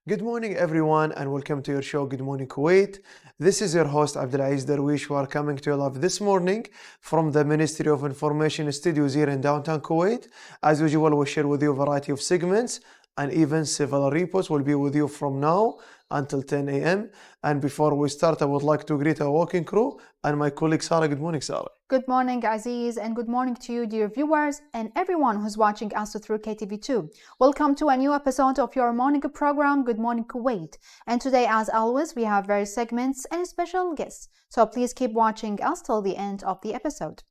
Good morning, everyone, and welcome to your show, Good Morning Kuwait. This is your host, Abdulaziz Darwish, who are coming to you live this morning from the Ministry of Information Studios here in downtown Kuwait. As usual, we share with you a variety of segments and even several reports will be with you from now until 10 a.m. And before we start, I would like to greet our working crew and my colleague, Sarah. Good morning, Sarah. Good morning, Aziz, and good morning to you, dear viewers, and everyone who's watching us through KTV2. Welcome to a new episode of your morning program, Good Morning Kuwait. And today, as always, we have various segments and special guests. So please keep watching us till the end of the episode.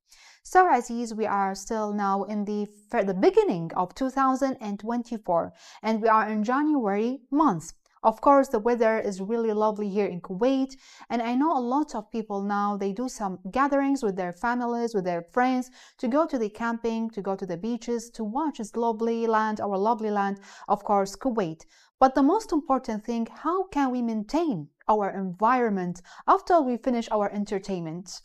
So, Aziz, we are still now in the beginning of 2024, and we are in January month. Of course, the weather is really lovely here in Kuwait, and I know a lot of people now, they do some gatherings with their families, with their friends, to go to the camping, to go to the beaches, to watch this lovely land, our lovely land, of course, Kuwait. But the most important thing, how can we maintain our environment after we finish our entertainment?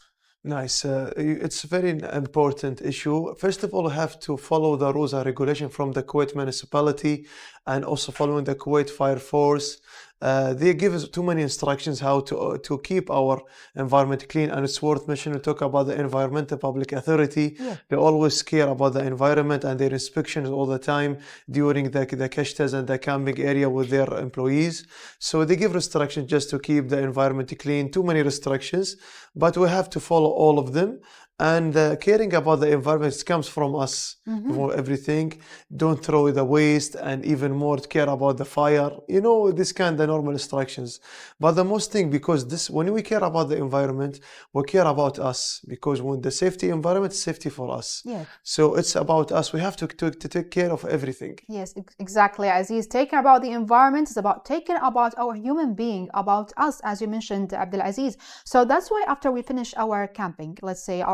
Nice. It's a very important issue. First of all, we have to follow the rules and regulation from the Kuwait municipality and also following the Kuwait Fire Force. They give us too many instructions how to keep our environment clean, and it's worth mentioning to talk about the Environmental Public Authority. Yeah. They always care about the environment and their inspections all the time during the kashtas and the camping area with their employees. So they give restrictions just to keep the environment clean, too many restrictions, but we have to follow all of them. And caring about the environment comes from us for everything. Don't throw the waste, and even more care about the fire. You know, this kind of normal instructions. But the most thing, because this, when we care about the environment, we care about us. Because when the safety environment is safety for us. Yes. So it's about us. We have to take care of everything. Yes, exactly. Aziz, taking about the environment is about taking about our human being, about us, as you mentioned, Abdulaziz. So that's why after we finish our camping, let's say,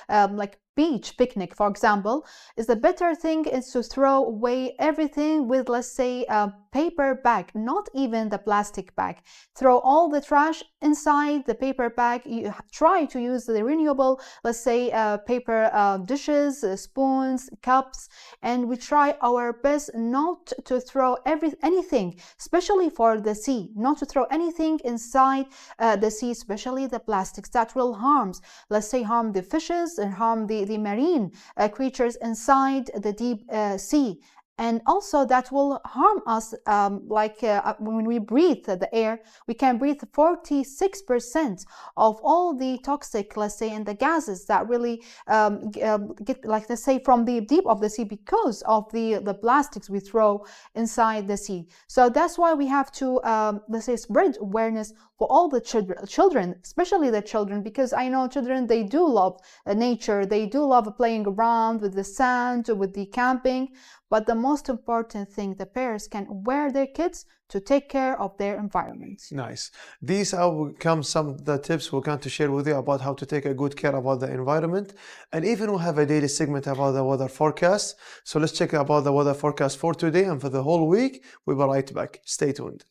like beach picnic, for example, is the better thing is to throw away everything with, let's say, a paper bag, not even the plastic bag. Throw all the trash inside the paper bag. You try to use the renewable, let's say, paper dishes, spoons, cups, and we try our best not to throw anything, especially for the sea, not to throw anything inside the sea, especially the plastics that will harm the fishes and harm the marine creatures inside the deep sea. And also that will harm us, when we breathe the air, we can breathe 46% of all the toxic, let's say, and the gases that really get, like, let's say, from the deep of the sea because of the plastics we throw inside the sea. So that's why we have to, let's say, spread awareness for all the children, especially the children, because I know children, they do love nature, they do love playing around with the sand, with the camping. But the most important thing, the parents can aware their kids to take care of their environment. Nice. These are some of the tips we're going to share with you about how to take a good care about the environment. And even we'll have a daily segment about the weather forecast. So let's check about the weather forecast for today and for the whole week. We'll be right back. Stay tuned.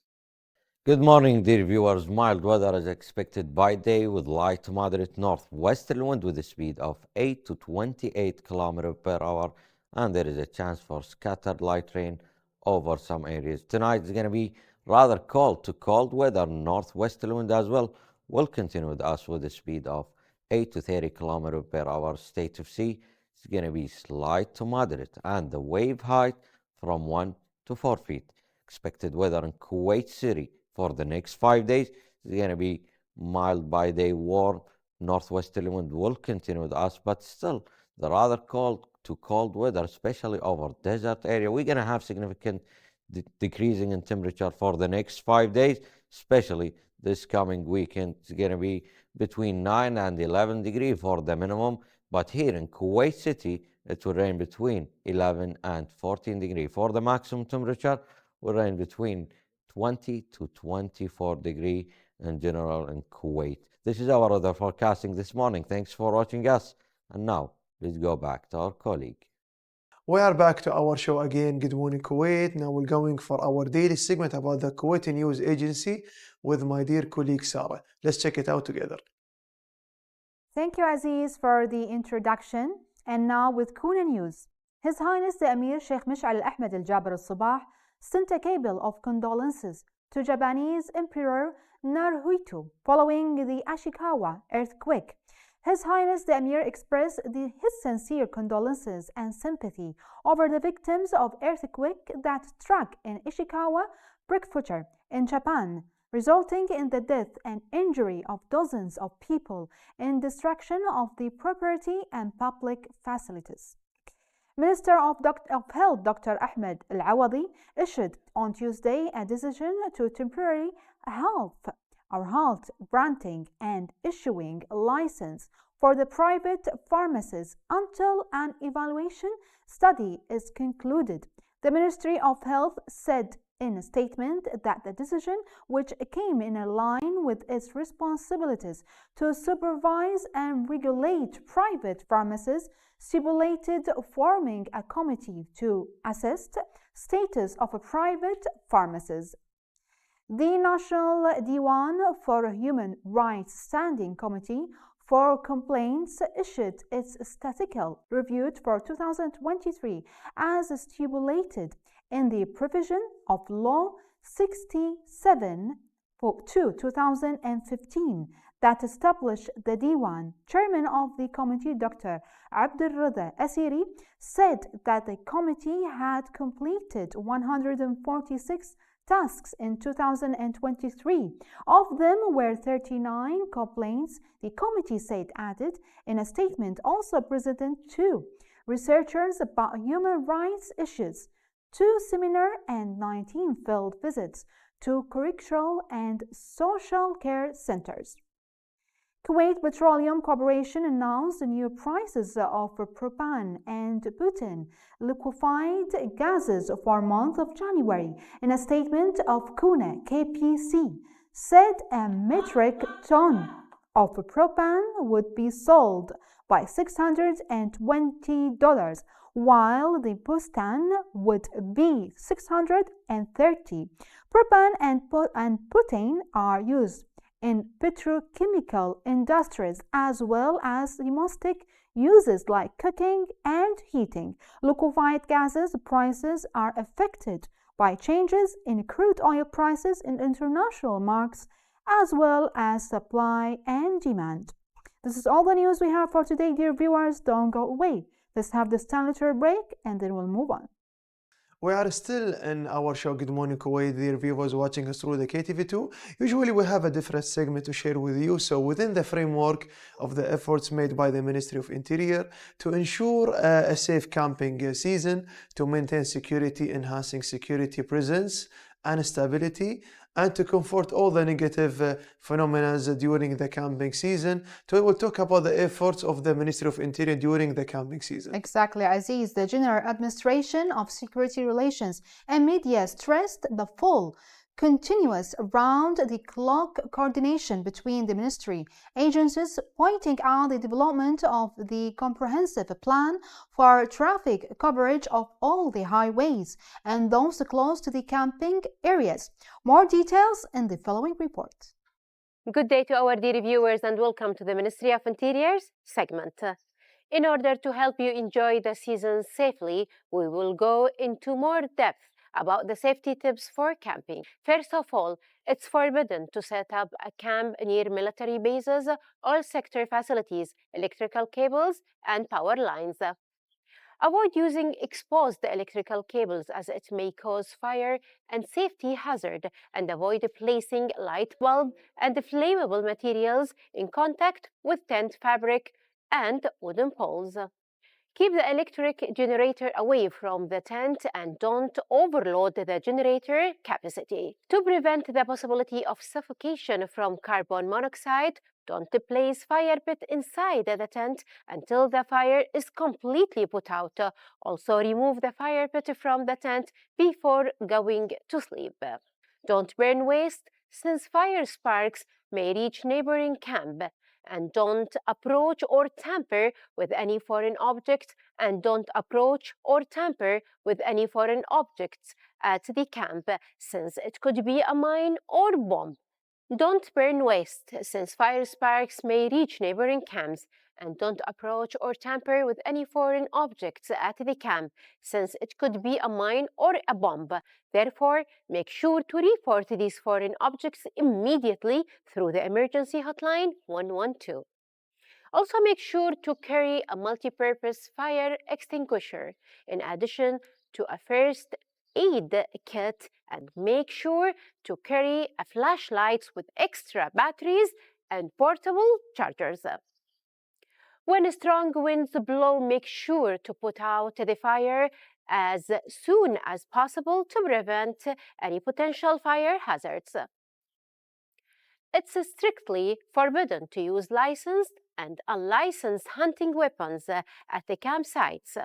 Good morning, dear viewers. Mild weather is expected by day with light to moderate northwesterly wind with a speed of 8 to 28 km per hour. And there is a chance for scattered light rain over some areas. Tonight is going to be rather cold to cold weather. Northwesterly wind as well will continue with us with a speed of 8 to 30 km per hour. State of sea is going to be slight to moderate, and the wave height from 1 to 4 feet. Expected weather in Kuwait City for the next 5 days is going to be mild by day, warm. Northwesterly wind will continue with us, but still the rather cold to cold weather, especially over desert area. We're going to have significant decreasing in temperature for the next 5 days, especially this coming weekend. It's going to be between 9 and 11 degrees for the minimum, but here in Kuwait City, it will range between 11 and 14 degrees. For the maximum temperature, will range between 20 to 24 degrees in general in Kuwait. This is our weather forecasting this morning. Thanks for watching us. And now, let's go back to our colleague. We are back to our show again, Good Morning Kuwait. Now we're going for our daily segment about the Kuwaiti News Agency with my dear colleague Sarah. Let's check it out together. Thank you, Aziz, for the introduction. And now with Kuna News. His Highness the Emir Sheikh Mish'al Ahmed Al Jaber Al Sabah sent a cable of condolences to Japanese Emperor Naruhito following the Ashikawa earthquake. His Highness the Emir expressed his sincere condolences and sympathy over the victims of earthquake that struck in Ishikawa Prefecture in Japan, resulting in the death and injury of dozens of people and destruction of the property and public facilities. Minister of Health Dr. Ahmed Al-Awadi issued on Tuesday a decision to temporarily halt granting and issuing a license for the private pharmacies until an evaluation study is concluded. The Ministry of Health said in a statement that the decision, which came in line with its responsibilities to supervise and regulate private pharmacies, stipulated forming a committee to assess status of private pharmacies. The National Diwan for Human Rights Standing Committee for Complaints issued its statistical review for 2023 as stipulated in the provision of Law 67/2015 that established the Diwan. Chairman of the committee, Dr. Abdulrada Asiri, said that the committee had completed 146 tasks in 2023. Of them were 39 complaints, the committee said, added in a statement. Also present 2 researchers about human rights issues, 2 seminars and 19 field visits to correctional and social care centers. Kuwait Petroleum Corporation announced new prices of propane and butane liquefied gases for month of January. In a statement of KUNA KPC said a metric ton of propane would be sold by $620, while the butane would be $630. Propane and butane are used in petrochemical industries as well as domestic uses like cooking and heating. Liquefied gases prices are affected by changes in crude oil prices in international markets as well as supply and demand. This is all the news we have for today, dear viewers. Don't go away. Let's have this little break and then we'll move on. We are still in our show, Good Morning Kuwait, dear viewers watching us through the KTV2. Usually we have a different segment to share with you. So within the framework of the efforts made by the Ministry of Interior to ensure a safe camping season, to maintain security, enhancing security presence and stability, and to comfort all the negative phenomena during the camping season. So we will talk about the efforts of the Ministry of Interior during the camping season. Exactly, Aziz. The General Administration of Security Relations and Media stressed the full, continuous, round-the-clock coordination between the ministry agencies, pointing out the development of the comprehensive plan for traffic coverage of all the highways and those close to the camping areas. More details in the following report. Good day to our dear viewers and welcome to the Ministry of Interior's segment. In order to help you enjoy the season safely, we will go into more depth about the safety tips for camping. First of all, it's forbidden to set up a camp near military bases, all sector facilities, electrical cables, and power lines. Avoid using exposed electrical cables as it may cause fire and safety hazard, and avoid placing light bulb and flammable materials in contact with tent fabric and wooden poles. Keep the electric generator away from the tent and don't overload the generator capacity. To prevent the possibility of suffocation from carbon monoxide, don't place fire pit inside the tent until the fire is completely put out. Also, remove the fire pit from the tent before going to sleep. Don't burn waste, since fire sparks may reach neighboring camp. And don't approach or tamper with any foreign object, and don't approach or tamper with any foreign objects at the camp, since it could be a mine or bomb. Don't burn waste, since fire sparks may reach neighboring camps, and don't approach or tamper with any foreign objects at the camp, since it could be a mine or a bomb. Therefore, make sure to report these foreign objects immediately through the emergency hotline 112. Also, make sure to carry a multi-purpose fire extinguisher in addition to a first aid kit, and make sure to carry a flashlight with extra batteries and portable chargers. When strong winds blow, make sure to put out the fire as soon as possible to prevent any potential fire hazards. It's strictly forbidden to use licensed and unlicensed hunting weapons at the campsites.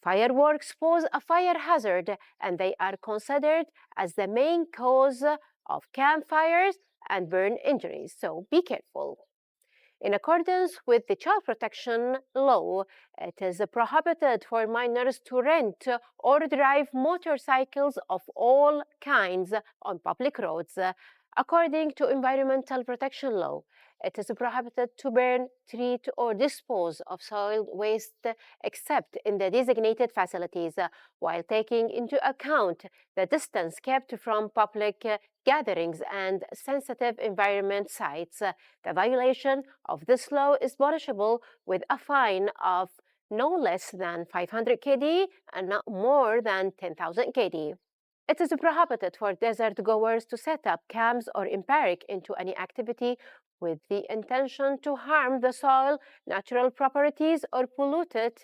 Fireworks pose a fire hazard, and they are considered as the main cause of campfires and burn injuries, so be careful. In accordance with the Child Protection Law, it is prohibited for minors to rent or drive motorcycles of all kinds on public roads. According to Environmental Protection Law, it is prohibited to burn, treat, or dispose of soil waste except in the designated facilities, while taking into account the distance kept from public gatherings and sensitive environment sites. The violation of this law is punishable with a fine of no less than 500 KD and not more than 10,000 KD. It is prohibited for desert goers to set up camps or embark into any activity with the intention to harm the soil, natural properties, or pollute it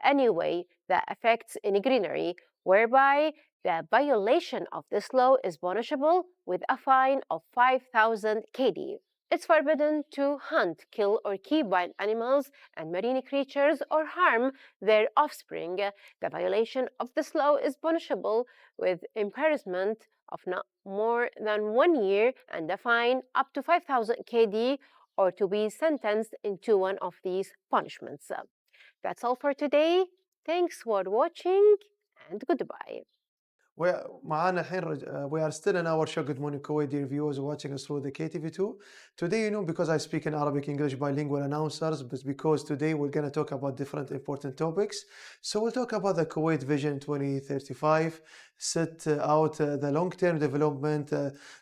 anyway that affects any greenery, whereby the violation of this law is punishable with a fine of 5,000 KD. It's forbidden to hunt, kill, or keep wild animals and marine creatures or harm their offspring. The violation of this law is punishable with imprisonment of not more than 1 year and a fine up to 5,000 KD, or to be sentenced into one of these punishments. That's all for today. Thanks for watching and goodbye. معانا الحين we are still in our show. Good morning, Kuwait, dear viewers watching us through the KTV2. Today, because I speak in Arabic, English, bilingual announcers, but because today we're going to talk about different important topics. So we'll talk about the Kuwait Vision 2035, set out the long-term development,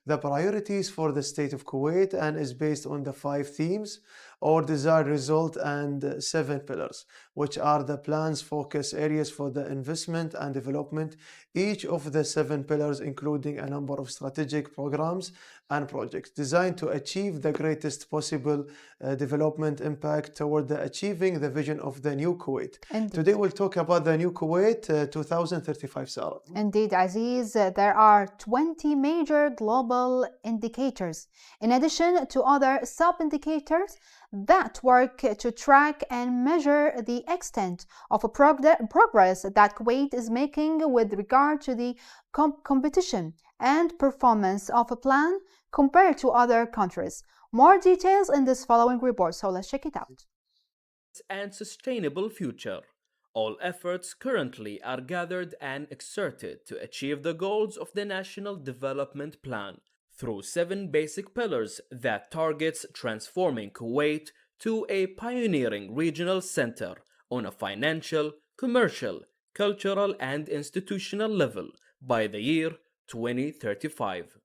the priorities for the state of Kuwait, and is based on the 5 themes or desired result and 7 pillars, which are the plans focus areas for the investment and development. Each of the 7 pillars including a number of strategic programs and projects designed to achieve the greatest possible development impact toward achieving the vision of the new Kuwait. Indeed. Today we'll talk about the new Kuwait 2035, Sarah. Indeed, Aziz, there are 20 major global indicators, in addition to other sub-indicators that work to track and measure the extent of progress that Kuwait is making with regard to the competition and performance of a plan compared to other countries. More details in this following report, so let's check it out. And sustainable future. All efforts currently are gathered and exerted to achieve the goals of the National Development Plan through 7 basic pillars that targets transforming Kuwait to a pioneering regional center on a financial, commercial, cultural, and institutional level by the year 2035.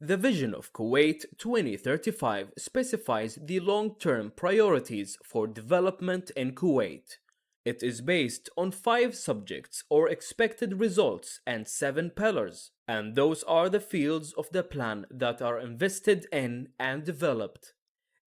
The Vision of Kuwait 2035 specifies the long-term priorities for development in Kuwait. It is based on 5 subjects or expected results and 7 pillars, and those are the fields of the plan that are invested in and developed.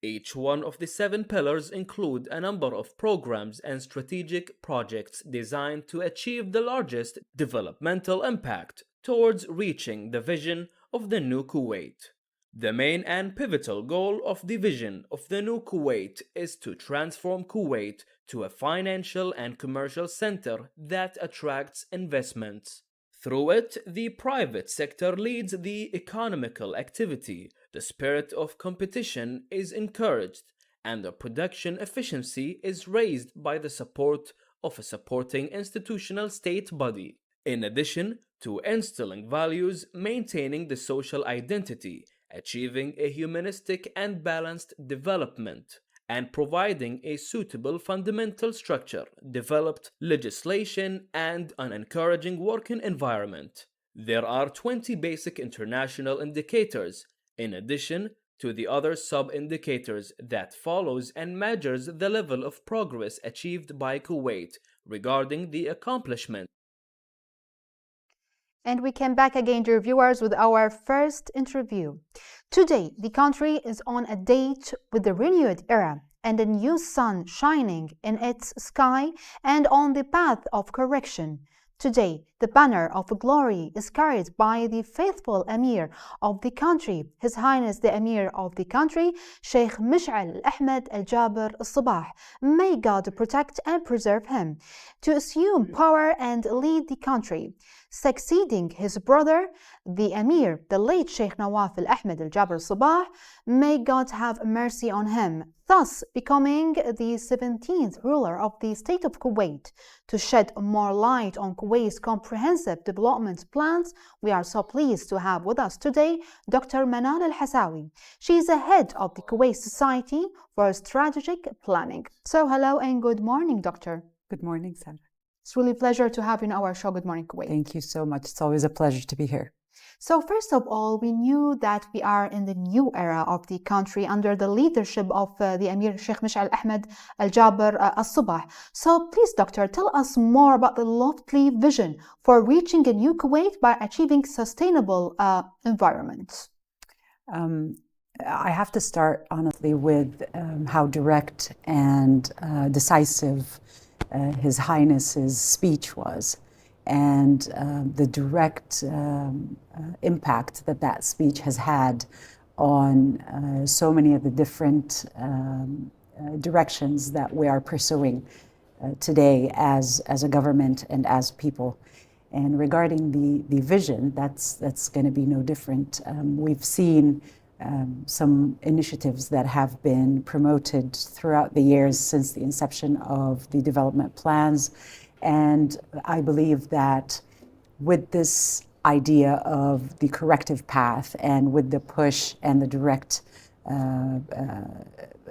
Each one of the 7 pillars include a number of programs and strategic projects designed to achieve the largest developmental impact towards reaching the vision of the new Kuwait. The main and pivotal goal of the vision of the new Kuwait is to transform Kuwait to a financial and commercial center that attracts investments. Through it, the private sector leads the economical activity, the spirit of competition is encouraged, and the production efficiency is raised by the support of a supporting institutional state body. In addition to instilling values, maintaining the social identity, achieving a humanistic and balanced development, and providing a suitable fundamental structure, developed legislation, and an encouraging working environment. There are 20 basic international indicators, in addition to the other sub-indicators that follows and measures the level of progress achieved by Kuwait regarding the accomplishment. And we came back again, dear viewers, with our first interview. Today, the country is on a date with the renewed era and a new sun shining in its sky and on the path of correction. Today, the banner of glory is carried by the faithful Emir of the country, His Highness the Emir of the country, Sheikh Mish'al Ahmed Al-Jaber Al-Sabah. May God protect and preserve him, to assume power and lead the country, succeeding his brother, the Emir, the late Sheikh Nawaf Al-Ahmed Al-Jaber Al-Sabah. May God have mercy on him, thus becoming the 17th ruler of the state of Kuwait. To shed more light on Kuwait's comprehensive development plans, we are so pleased to have with us today Dr. Manal Al-Hasawi. She is the head of the Kuwait Society for Strategic Planning. So hello and good morning, Doctor. Good morning, Sarah. It's really a pleasure to have you in our show, Good Morning Kuwait. Thank you so much. It's always a pleasure to be here. So first of all, we knew that we are in the new era of the country under the leadership of the Emir Sheikh Mish'al Ahmed Al-Jaber Al-Sabah. So please, Doctor, tell us more about the lofty vision for reaching a new Kuwait by achieving sustainable environment. I have to start, honestly, with how direct and decisive His Highness's speech was, and the direct impact that that speech has had on so many of the different directions that we are pursuing today as a government and as people. And regarding the vision, that's going to be no different. We've seen some initiatives that have been promoted throughout the years since the inception of the development plans. And I believe that with this idea of the corrective path and with the push and the direct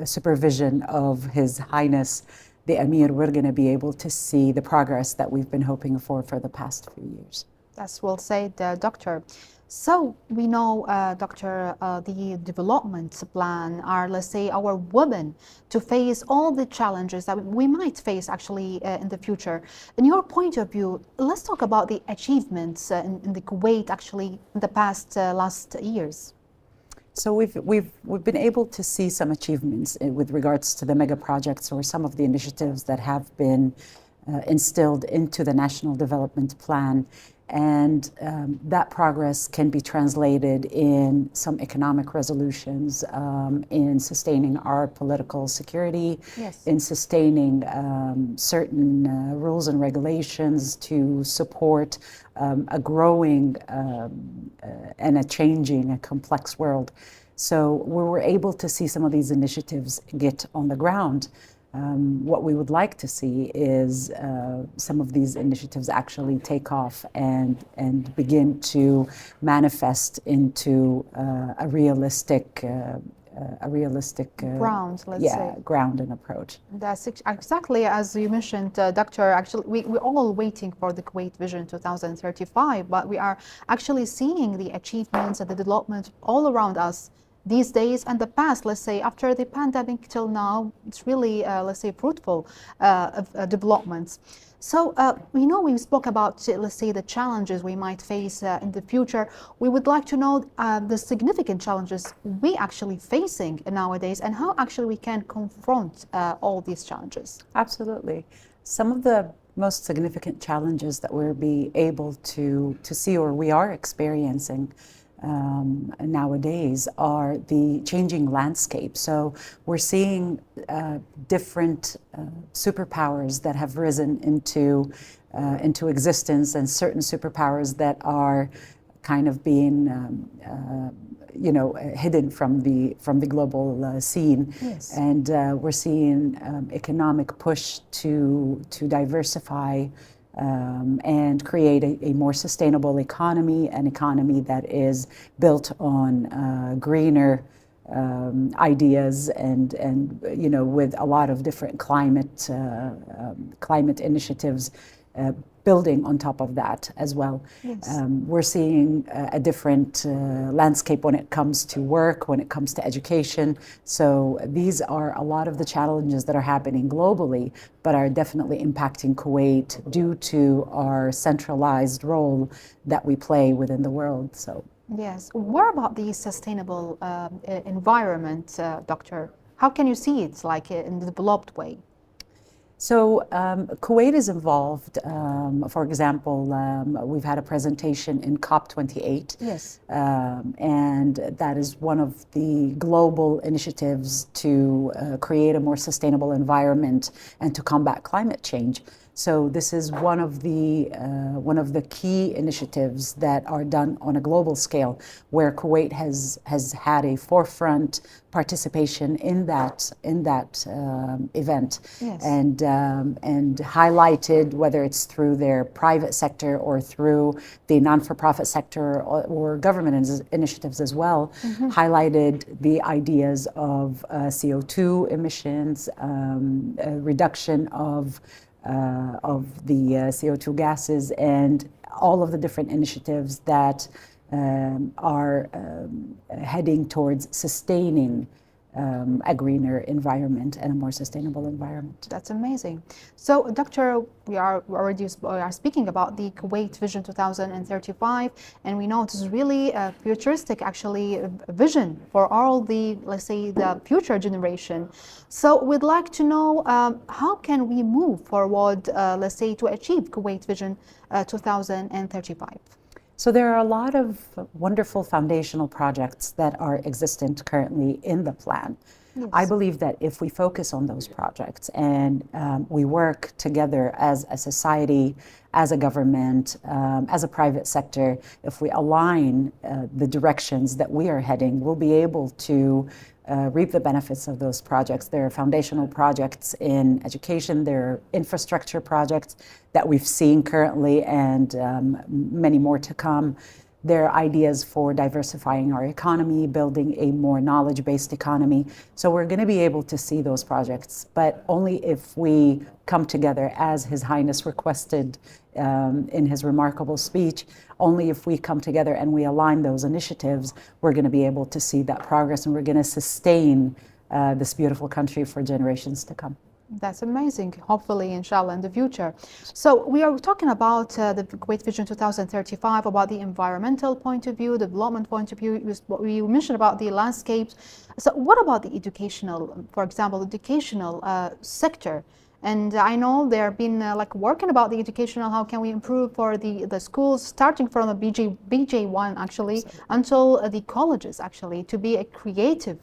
supervision of His Highness, the Emir, we're going to be able to see the progress that we've been hoping for the past few years. That's well said, Doctor. So we know, Doctor, the development plan are, let's say, our women to face all the challenges that we might face actually in the future. In your point of view, let's talk about the achievements in the Kuwait actually in the past last years. So we've been able to see some achievements with regards to the mega projects or some of the initiatives that have been instilled into the National Development Plan. And that progress can be translated in some economic resolutions, in sustaining our political security, yes, in sustaining certain rules and regulations to support a growing and a changing, a complex world. So we were able to see some of these initiatives get on the ground. What we would like to see is some of these initiatives actually take off and begin to manifest into a realistic ground, let's say. Ground and approach. That's exactly as you mentioned, Doctor. Actually, we're all waiting for the Kuwait Vision 2035, but we are actually seeing the achievements and the development all around us these days and the past, let's say, after the pandemic till now. It's really, let's say, fruitful developments. So we know we spoke about, let's say, the challenges we might face in the future. We would like to know the significant challenges we actually facing nowadays and how actually we can confront all these challenges. Absolutely. Some of the most significant challenges that we'll be able to see or we are experiencing nowadays are the changing landscape. So we're seeing different superpowers that have risen into existence, and certain superpowers that are kind of being hidden from the global scene. Yes. And we're seeing economic push to diversify and create a more sustainable economy, an economy that is built on greener ideas and with a lot of different climate initiatives building on top of that as well. Yes. We're seeing a different landscape when it comes to work, when it comes to education. So these are a lot of the challenges that are happening globally, but are definitely impacting Kuwait due to our centralized role that we play within the world. So. Yes. What about the sustainable environment, Doctor? How can you see it like in the developed way? So Kuwait is involved. For example, we've had a presentation in COP28. Yes. And that is one of the global initiatives to create a more sustainable environment and to combat climate change. So this is one of the key initiatives that are done on a global scale, where Kuwait has had a forefront participation in that event, yes. and highlighted, whether it's through their private sector or through the non-for-profit sector or government initiatives as well, highlighted the ideas of CO2 emissions, reduction of the CO2 gases, and all of the different initiatives that are heading towards sustaining a greener environment and a more sustainable environment. That's amazing. So, Doctor, we are speaking about the Kuwait Vision 2035, and we know it is really a futuristic, actually, vision for all the, let's say, the future generation. So, we'd like to know how can we move forward, let's say, to achieve Kuwait Vision 2035? So there are a lot of wonderful foundational projects that are existent currently in the plan. Yes. I believe that if we focus on those projects and we work together as a society, as a government, as a private sector, if we align the directions that we are heading, we'll be able to reap the benefits of those projects. There are foundational projects in education, there are infrastructure projects that we've seen currently, and many more to come. There are ideas for diversifying our economy, building a more knowledge-based economy. So we're going to be able to see those projects, but only if we come together, as His Highness requested in his remarkable speech. Only if we come together and we align those initiatives, we're going to be able to see that progress, and we're going to sustain this beautiful country for generations to come. That's amazing. Hopefully, inshallah, in the future. So we are talking about the Kuwait Vision 2035, about the environmental point of view, development point of view. You mentioned about the landscapes. So what about the educational, for example, educational sector? And I know they've been like working about the educational, how can we improve for the schools, starting from the BJ1 actually, until the colleges actually, to be a creative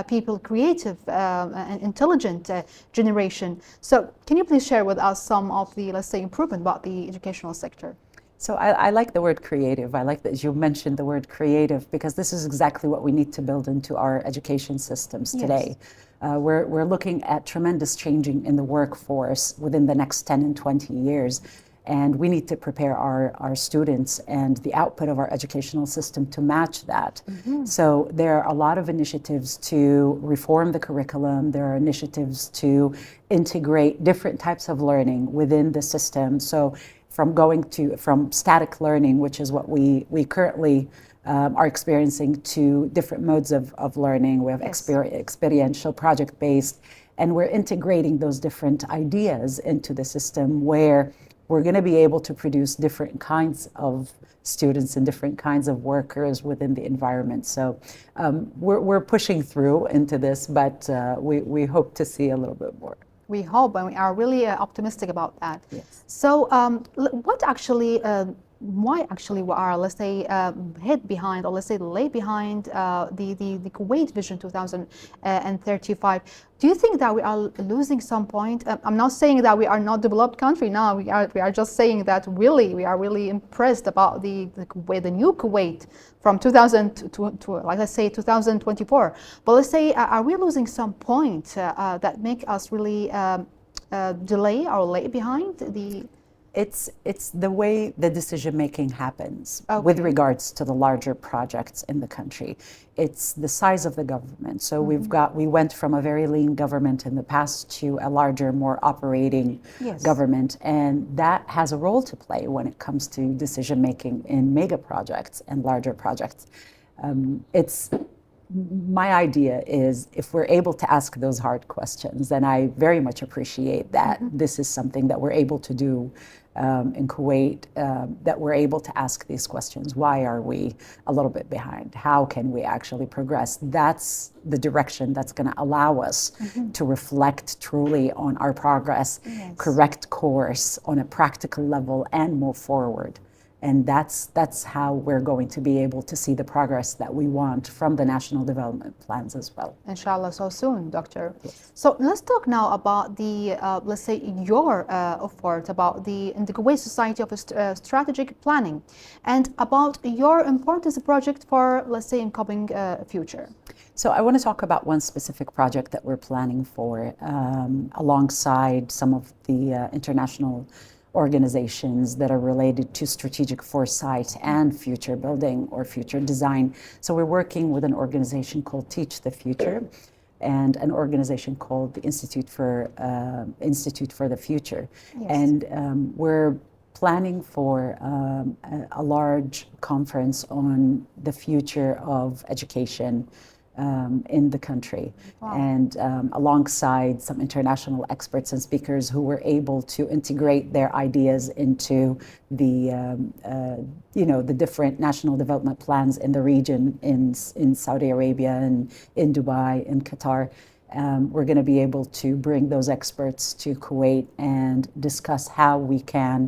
people, creative and intelligent generation. So can you please share with us some of the, let's say, improvement about the educational sector? So I like the word creative. I like that you mentioned the word creative, because this is exactly what we need to build into our education systems today. Yes. We're looking at tremendous changing in the workforce within the next 10 and 20 years. And we need to prepare our students and the output of our educational system to match that. So there are a lot of initiatives to reform the curriculum. There are initiatives to integrate different types of learning within the system. So from static learning, which is what we currently are experiencing, to different modes of learning. We have experiential, project-based, and we're integrating those different ideas into the system, where we're going to be able to produce different kinds of students and different kinds of workers within the environment. So we're pushing through into this, but we hope to see a little bit more. We hope, and we are really optimistic about that. Yes. So what actually, why actually we are, let's say, head behind, or let's say lay behind the Kuwait Vision 2035? Do you think that we are losing some point? I'm not saying that we are not developed country now. We are just saying that really we are really impressed about the new Kuwait from 2000 to like let's say 2024. But let's say, are we losing some point that make us really delay or lay behind the? It's the way the decision making happens with Okay. regards to the larger projects in the country. It's the size of the government. So we went from a very lean government in the past to a larger, more operating Yes. government, and that has a role to play when it comes to decision making in mega projects and larger projects. It's my idea is if we're able to ask those hard questions, and I very much appreciate that this is something that we're able to do in Kuwait, that we're able to ask these questions. Why are we a little bit behind? How can we actually progress? That's the direction that's going to allow us to reflect truly on our progress, Yes. correct course on a practical level, and move forward. And that's how we're going to be able to see the progress that we want from the national development plans as well. Inshallah, so soon, Doctor. So let's talk now about the, let's say, your effort about in the Kuwait Society of Strategic Planning, and about your importance project for, let's say, incoming future. So I want to talk about one specific project that we're planning for alongside some of the international organizations that are related to strategic foresight and future building or future design. So we're working with an organization called Teach the Future and an organization called the Institute for the Future. Yes. And we're planning for a large conference on the future of education in the country. Wow. And alongside some international experts and speakers who were able to integrate their ideas into the the different national development plans in the region, in Saudi Arabia and in Dubai, in Qatar. We're going to be able to bring those experts to Kuwait and discuss how we can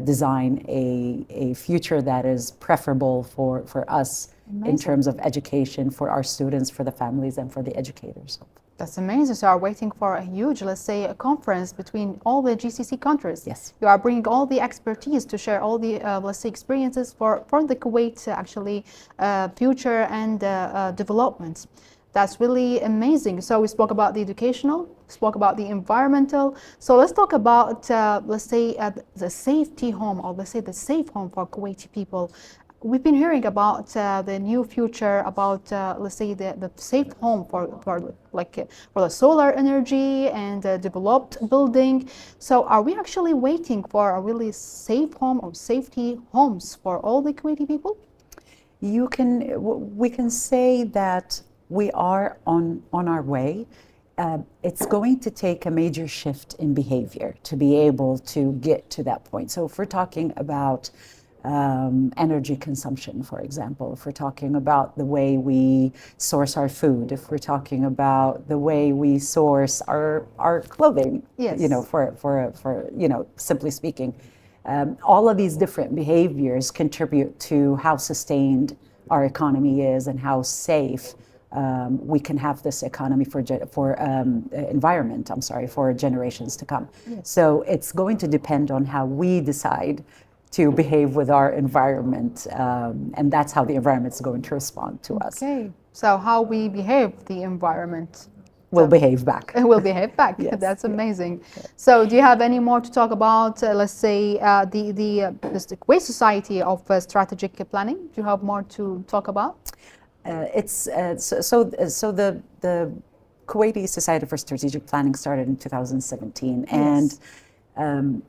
design a future that is preferable for us. Amazing. In terms of education for our students, for the families, and for the educators. That's amazing. So you are waiting for a huge, let's say, a conference between all the GCC countries. Yes. You are bringing all the expertise to share all the, let's say, experiences for the Kuwait actually future and developments. That's really amazing. So we spoke about the educational, spoke about the environmental. So let's talk about, let's say, the safety home, or let's say the safe home for Kuwaiti people. We've been hearing about the new future, about let's say the safe home for the solar energy and developed building. So are we actually waiting for a really safe home or safety homes for all the Kuwaiti people? We can say that we are on our way. It's going to take a major shift in behavior to be able to get to that point. So if we're talking about energy consumption, for example, if we're talking about the way we source our food, if we're talking about the way we source our clothing, Yes. for simply speaking, all of these different behaviors contribute to how sustained our economy is and how safe we can have this economy for environment. For generations to come. Yes. So it's going to depend on how we decide to behave with our environment, and that's how the environment is going to respond to us. Okay. So how we behave the environment Will behave back. will behave back. Yes. That's amazing. So do you have any more to talk about, let's say, the Kuwait Society of Strategic Planning? Do you have more to talk about? So the Kuwaiti Society for Strategic Planning started in 2017, and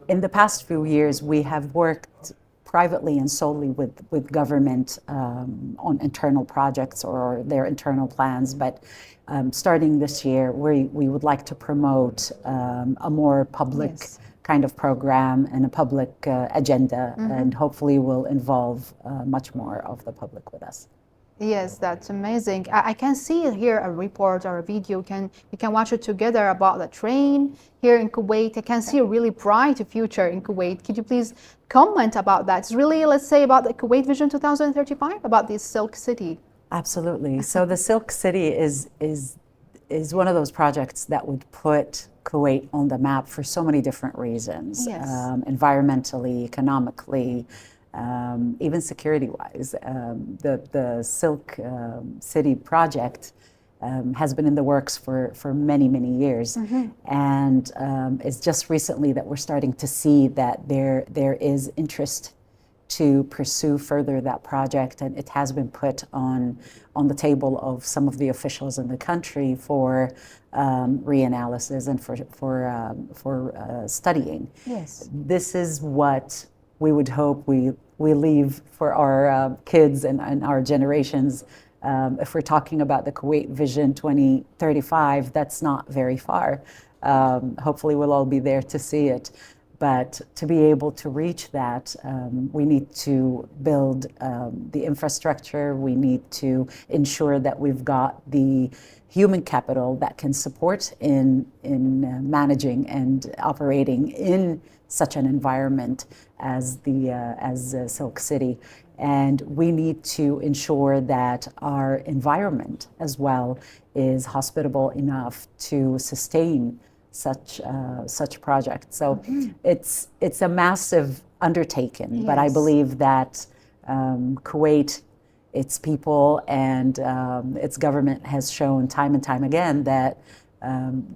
in the past few years we have worked privately and solely with government on internal projects or their internal plans. But starting this year, we would like to promote a more public Yes. kind of program and a public agenda, and hopefully will involve much more of the public with us. Yes, that's amazing. I can see here a report or a video. We can watch it together about the train here in Kuwait. I can see a really bright future in Kuwait. Could you please comment about that? It's really, let's say, about the Kuwait Vision 2035, about this Silk City. Absolutely. So the Silk City is one of those projects that would put Kuwait on the map for so many different reasons. Yes. Environmentally, economically, even security-wise. The Silk City project has been in the works for many, many years. And it's just recently that we're starting to see that there is interest to pursue further that project, and it has been put on the table of some of the officials in the country for reanalysis and for studying. Yes. This is what we would hope we leave for our kids and our generations. If we're talking about the Kuwait Vision 2035, that's not very far. Hopefully we'll all be there to see it. But to be able to reach that, we need to build the infrastructure. We need to ensure that we've got the human capital that can support in managing and operating in such an environment as Silk City. And we need to ensure that our environment as well is hospitable enough to sustain such projects. So it's a massive undertaking, but I believe that Kuwait, its people and its government has shown time and time again that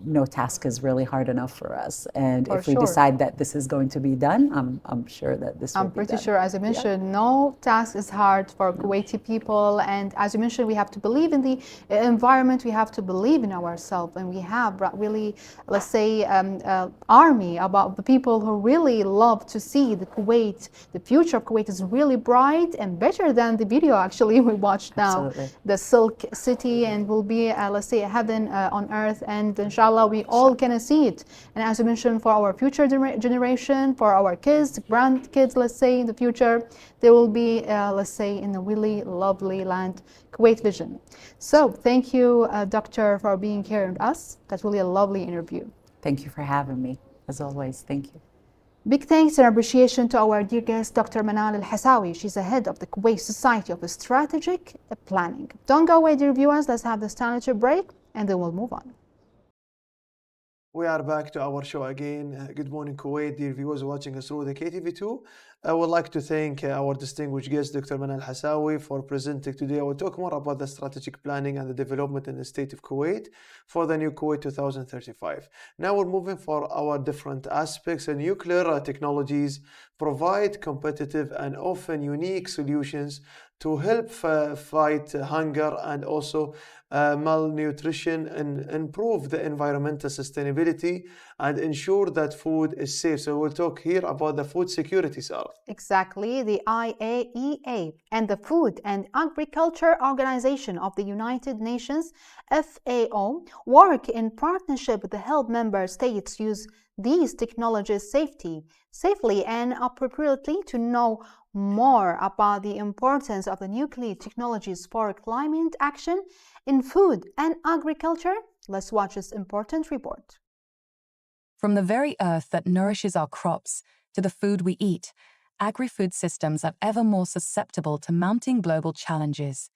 no task is really hard enough for us. And if we decide that this is going to be done, I'm sure that this will be done. I'm pretty sure, as I mentioned, no task is hard for Kuwaiti people. And as you mentioned, we have to believe in the environment, we have to believe in ourselves, and we have really, let's say, army about the people who really love to see the Kuwait. The future of Kuwait is really bright and better than the video actually we watched now. Absolutely. The Silk City, and will be, let's say, a heaven on earth. And inshallah, we all can see it. And as you mentioned, for our future generation, for our kids, grandkids, let's say, in the future, there will be, let's say, in a really lovely land, Kuwait Vision. So thank you, Doctor, for being here with us. That's really a lovely interview. Thank you for having me, as always. Thank you. Big thanks and appreciation to our dear guest, Dr. Manal Al-Hassawi. She's the head of the Kuwait Society of Strategic Planning. Don't go away, dear viewers. Let's have this sanitary break, and then we'll move on. We are back to our show again. Good morning, Kuwait, dear viewers watching us through the KTV2. I would like to thank our distinguished guest, Dr. Manal Al-Hassawi, for presenting today. I will talk more about the strategic planning and the development in the state of Kuwait for the new Kuwait 2035. Now we're moving for our different aspects. And nuclear technologies provide competitive and often unique solutions to help fight hunger and also malnutrition, and improve the environmental sustainability and ensure that food is safe. So we'll talk here about the food security, Sarah. Exactly. The IAEA and the Food and Agriculture Organization of the United Nations, FAO, work in partnership with the help member states use these technologies safely and appropriately. To know more about the importance of the nuclear technologies for climate action in food and agriculture, let's watch this important report. From the very earth that nourishes our crops to the food we eat, agri-food systems are ever more susceptible to mounting global challenges.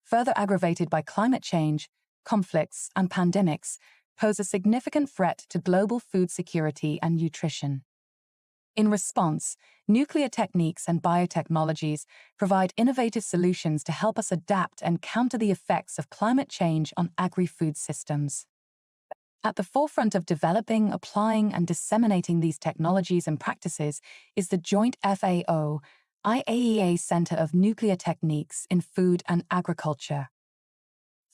Further aggravated by climate change, conflicts, and pandemics, pose a significant threat to global food security and nutrition. In response, nuclear techniques and biotechnologies provide innovative solutions to help us adapt and counter the effects of climate change on agri-food systems. At the forefront of developing, applying, and disseminating these technologies and practices is the joint FAO-IAEA Center of Nuclear Techniques in Food and Agriculture.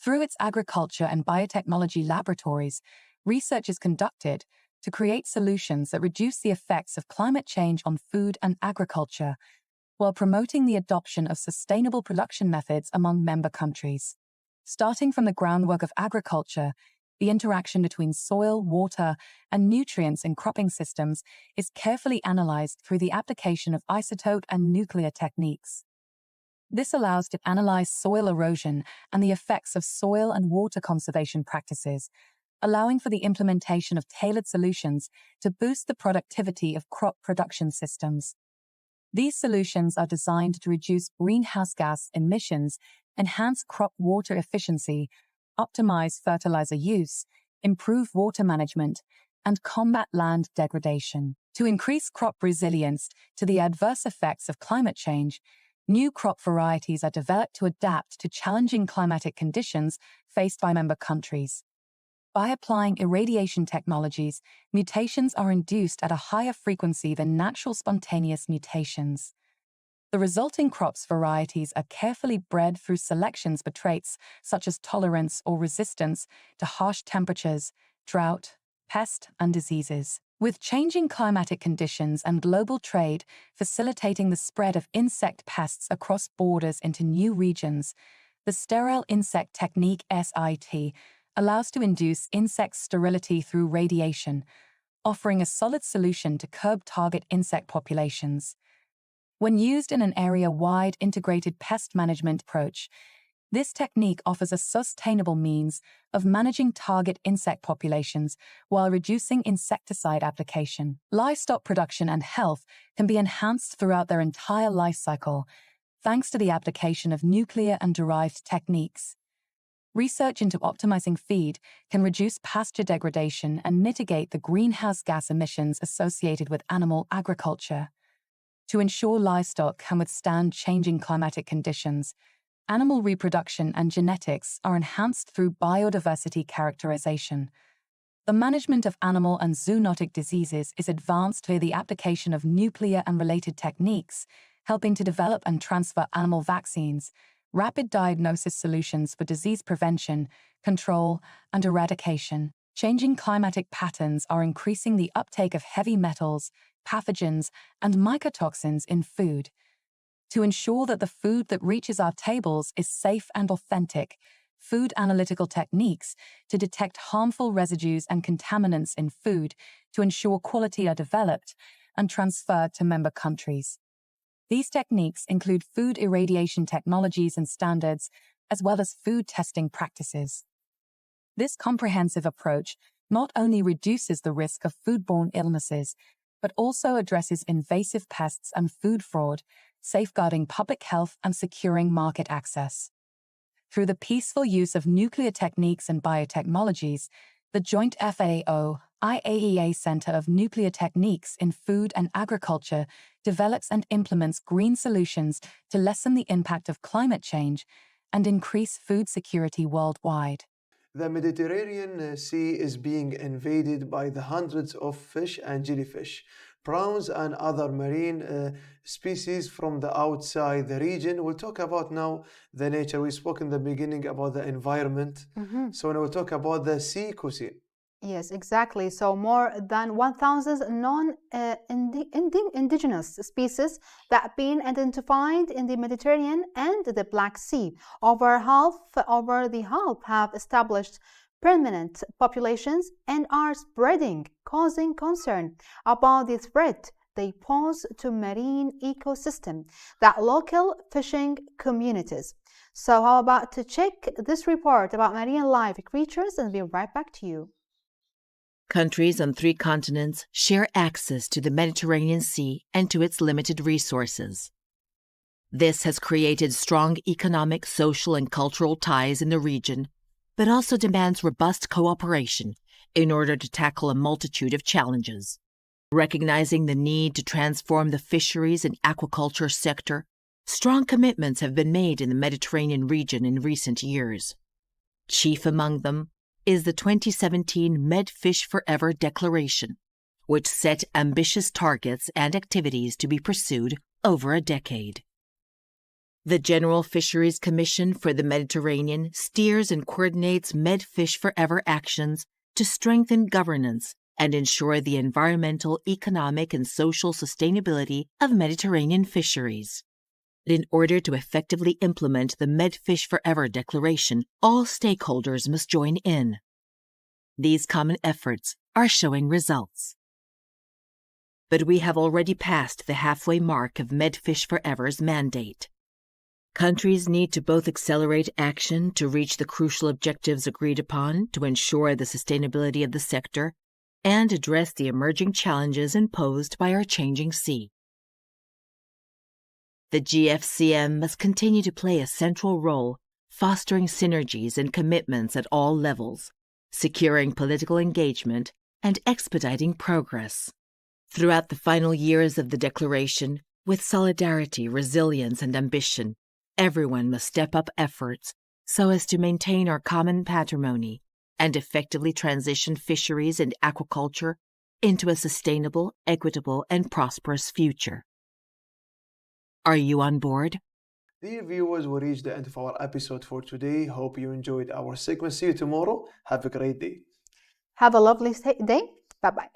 Through its agriculture and biotechnology laboratories, research is conducted to create solutions that reduce the effects of climate change on food and agriculture, while promoting the adoption of sustainable production methods among member countries. Starting from the groundwork of agriculture, the interaction between soil, water, and nutrients in cropping systems is carefully analyzed through the application of isotope and nuclear techniques. This allows to analyze soil erosion and the effects of soil and water conservation practices, allowing for the implementation of tailored solutions to boost the productivity of crop production systems. These solutions are designed to reduce greenhouse gas emissions, enhance crop water efficiency, optimize fertilizer use, improve water management, and combat land degradation. To increase crop resilience to the adverse effects of climate change, new crop varieties are developed to adapt to challenging climatic conditions faced by member countries. By applying irradiation technologies, mutations are induced at a higher frequency than natural spontaneous mutations. The resulting crops varieties are carefully bred through selections for traits such as tolerance or resistance to harsh temperatures, drought, pest, and diseases. With changing climatic conditions and global trade facilitating the spread of insect pests across borders into new regions, the sterile insect technique SIT allows to induce insect sterility through radiation, offering a solid solution to curb target insect populations. When used in an area-wide integrated pest management approach, this technique offers a sustainable means of managing target insect populations while reducing insecticide application. Livestock production and health can be enhanced throughout their entire life cycle, thanks to the application of nuclear and derived techniques. Research into optimizing feed can reduce pasture degradation and mitigate the greenhouse gas emissions associated with animal agriculture. To ensure livestock can withstand changing climatic conditions, animal reproduction and genetics are enhanced through biodiversity characterization. The management of animal and zoonotic diseases is advanced via the application of nuclear and related techniques, helping to develop and transfer animal vaccines, rapid diagnosis solutions for disease prevention, control, and eradication. Changing climatic patterns are increasing the uptake of heavy metals, pathogens, and mycotoxins in food. To ensure that the food that reaches our tables is safe and authentic, food analytical techniques to detect harmful residues and contaminants in food to ensure quality are developed and transferred to member countries. These techniques include food irradiation technologies and standards, as well as food testing practices. This comprehensive approach not only reduces the risk of foodborne illnesses, but also addresses invasive pests and food fraud, safeguarding public health and securing market access. Through the peaceful use of nuclear techniques and biotechnologies, the joint FAO-IAEA Center of Nuclear Techniques in Food and Agriculture develops and implements green solutions to lessen the impact of climate change and increase food security worldwide. The Mediterranean Sea is being invaded by the hundreds of fish and jellyfish, prawns and other marine species from the outside the region. We'll talk about now the nature. We spoke in the beginning about the environment. So now we'll talk about the sea cuisine. Yes, exactly. So more than 1,000 non-indigenous species that have been identified in the Mediterranean and the Black Sea. Over the half have established permanent populations and are spreading, causing concern about the threat they pose to marine ecosystem, that local fishing communities. So how about to check this report about marine life creatures and be right back to you. Countries on 3 continents share access to the Mediterranean Sea and to its limited resources. This has created strong economic, social, and cultural ties in the region, but also demands robust cooperation in order to tackle a multitude of challenges. Recognizing the need to transform the fisheries and aquaculture sector, strong commitments have been made in the Mediterranean region in recent years. Chief among them is the 2017 MedFish Forever Declaration, which set ambitious targets and activities to be pursued over a decade. The General Fisheries Commission for the Mediterranean steers and coordinates MedFish Forever actions to strengthen governance and ensure the environmental, economic, and social sustainability of Mediterranean fisheries. In order to effectively implement the MedFish Forever Declaration, all stakeholders must join in. These common efforts are showing results. But we have already passed the halfway mark of MedFish Forever's mandate. Countries need to both accelerate action to reach the crucial objectives agreed upon to ensure the sustainability of the sector and address the emerging challenges imposed by our changing sea. The GFCM must continue to play a central role, fostering synergies and commitments at all levels, securing political engagement, and expediting progress. Throughout the final years of the declaration, With solidarity, resilience, and ambition, everyone must step up efforts so as to maintain our common patrimony and effectively transition fisheries and aquaculture into a sustainable, equitable, and prosperous future. Are you on board? Dear viewers, we reached the end of our episode for today. Hope you enjoyed our segment. See you tomorrow. Have a great day. Have a lovely day. Bye-bye.